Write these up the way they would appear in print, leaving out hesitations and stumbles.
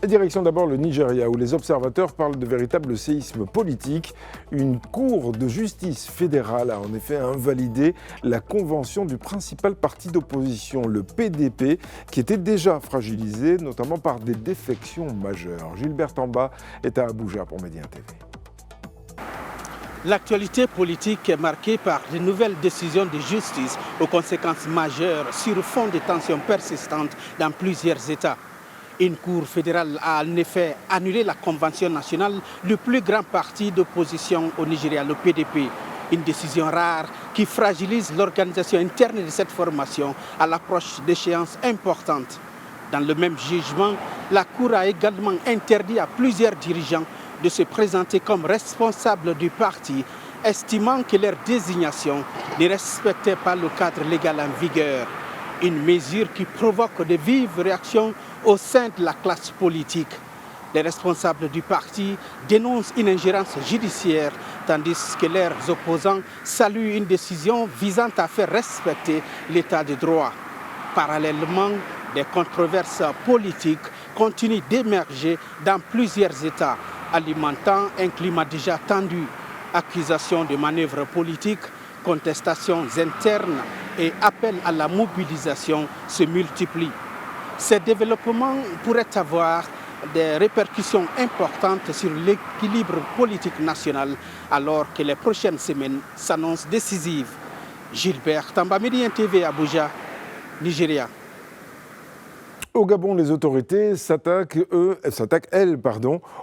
Direction d'abord le Nigeria, où les observateurs parlent de véritable séisme politique. Une cour de justice fédérale a en effet invalidé la convention du principal parti d'opposition, le PDP, qui était déjà fragilisé, notamment par des défections majeures. Gilbert Tamba est à Abuja pour Média TV. L'actualité politique est marquée par de nouvelles décisions de justice aux conséquences majeures sur fond de tensions persistantes dans plusieurs États. Une cour fédérale a en effet annulé la convention nationale du plus grand parti d'opposition au Nigeria, le PDP. Une décision rare qui fragilise l'organisation interne de cette formation à l'approche d'échéances importantes. Dans le même jugement, la Cour a également interdit à plusieurs dirigeants de se présenter comme responsables du parti, estimant que leur désignation ne respectait pas le cadre légal en vigueur. Une mesure qui provoque de vives réactions au sein de la classe politique. Les responsables du parti dénoncent une ingérence judiciaire, tandis que leurs opposants saluent une décision visant à faire respecter l'état de droit. Parallèlement, des controverses politiques continuent d'émerger dans plusieurs États, alimentant un climat déjà tendu. Accusations de manœuvres politiques, contestations internes et appels à la mobilisation se multiplient. Ces développements pourraient avoir des répercussions importantes sur l'équilibre politique national alors que les prochaines semaines s'annoncent décisives. Gilbert Tamba, Média TV, Abuja, Nigeria. Au Gabon, les autorités s'attaquent,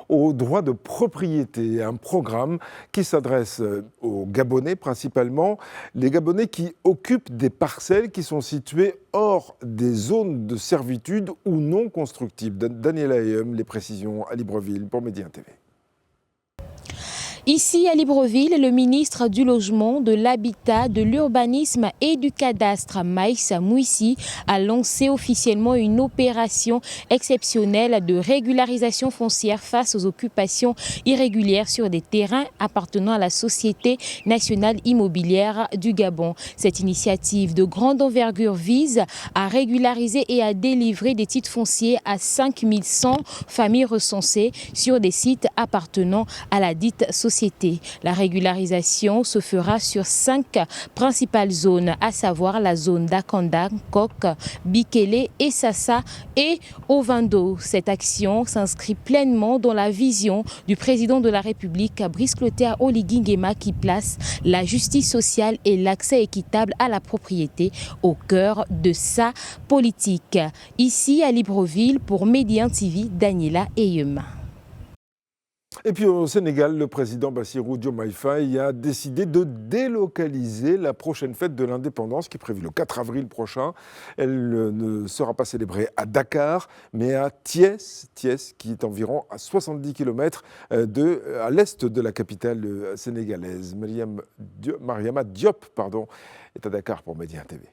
aux droits de propriété, un programme qui s'adresse aux Gabonais principalement, les Gabonais qui occupent des parcelles qui sont situées hors des zones de servitude ou non constructibles. Daniela Ayem, les précisions à Libreville pour Média TV. Ici à Libreville, le ministre du Logement, de l'Habitat, de l'Urbanisme et du Cadastre, Maïssa Mouissi, a lancé officiellement une opération exceptionnelle de régularisation foncière face aux occupations irrégulières sur des terrains appartenant à la Société nationale immobilière du Gabon. Cette initiative de grande envergure vise à régulariser et à délivrer des titres fonciers à 5100 familles recensées sur des sites appartenant à la dite société. La régularisation se fera sur 5 principales zones, à savoir la zone d'Akanda, Kok, Bikele, Essassa et Ovando. Cette action s'inscrit pleinement dans la vision du président de la République, Brice Clotaire Oligui Nguema, qui place la justice sociale et l'accès équitable à la propriété au cœur de sa politique. Ici à Libreville, pour Média TV, Daniela Ayem. Et puis au Sénégal, le président Bassirou Diomaye Faye a décidé de délocaliser la prochaine fête de l'indépendance qui est prévue le 4 avril prochain. Elle ne sera pas célébrée à Dakar, mais à Thiès, qui est environ à 70 km à l'est de la capitale sénégalaise. Mariama Diop est à Dakar pour Média TV.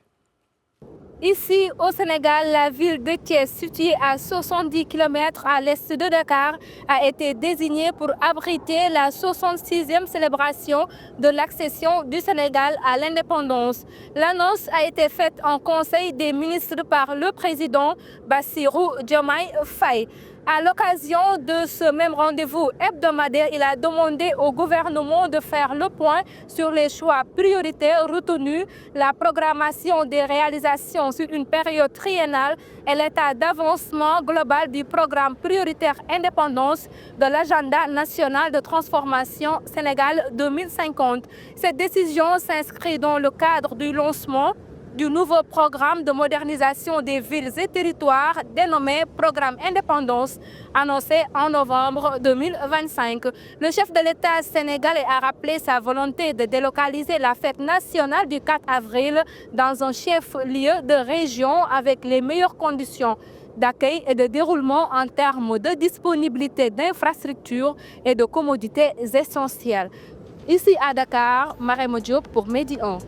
Ici, au Sénégal, la ville de Thiès, située à 70 km à l'est de Dakar, a été désignée pour abriter la 66e célébration de l'accession du Sénégal à l'indépendance. L'annonce a été faite en Conseil des ministres par le président Bassirou Diomaye Faye. À l'occasion de ce même rendez-vous hebdomadaire, il a demandé au gouvernement de faire le point sur les choix prioritaires retenus, la programmation des réalisations sur une période triennale et l'état d'avancement global du programme prioritaire indépendance de l'agenda national de transformation Sénégal 2050. Cette décision s'inscrit dans le cadre du lancement du nouveau programme de modernisation des villes et territoires dénommé Programme Indépendance, annoncé en novembre 2025. Le chef de l'État sénégalais a rappelé sa volonté de délocaliser la fête nationale du 4 avril dans un chef-lieu de région avec les meilleures conditions d'accueil et de déroulement en termes de disponibilité d'infrastructures et de commodités essentielles. Ici à Dakar, Mariama Diop pour Média 1.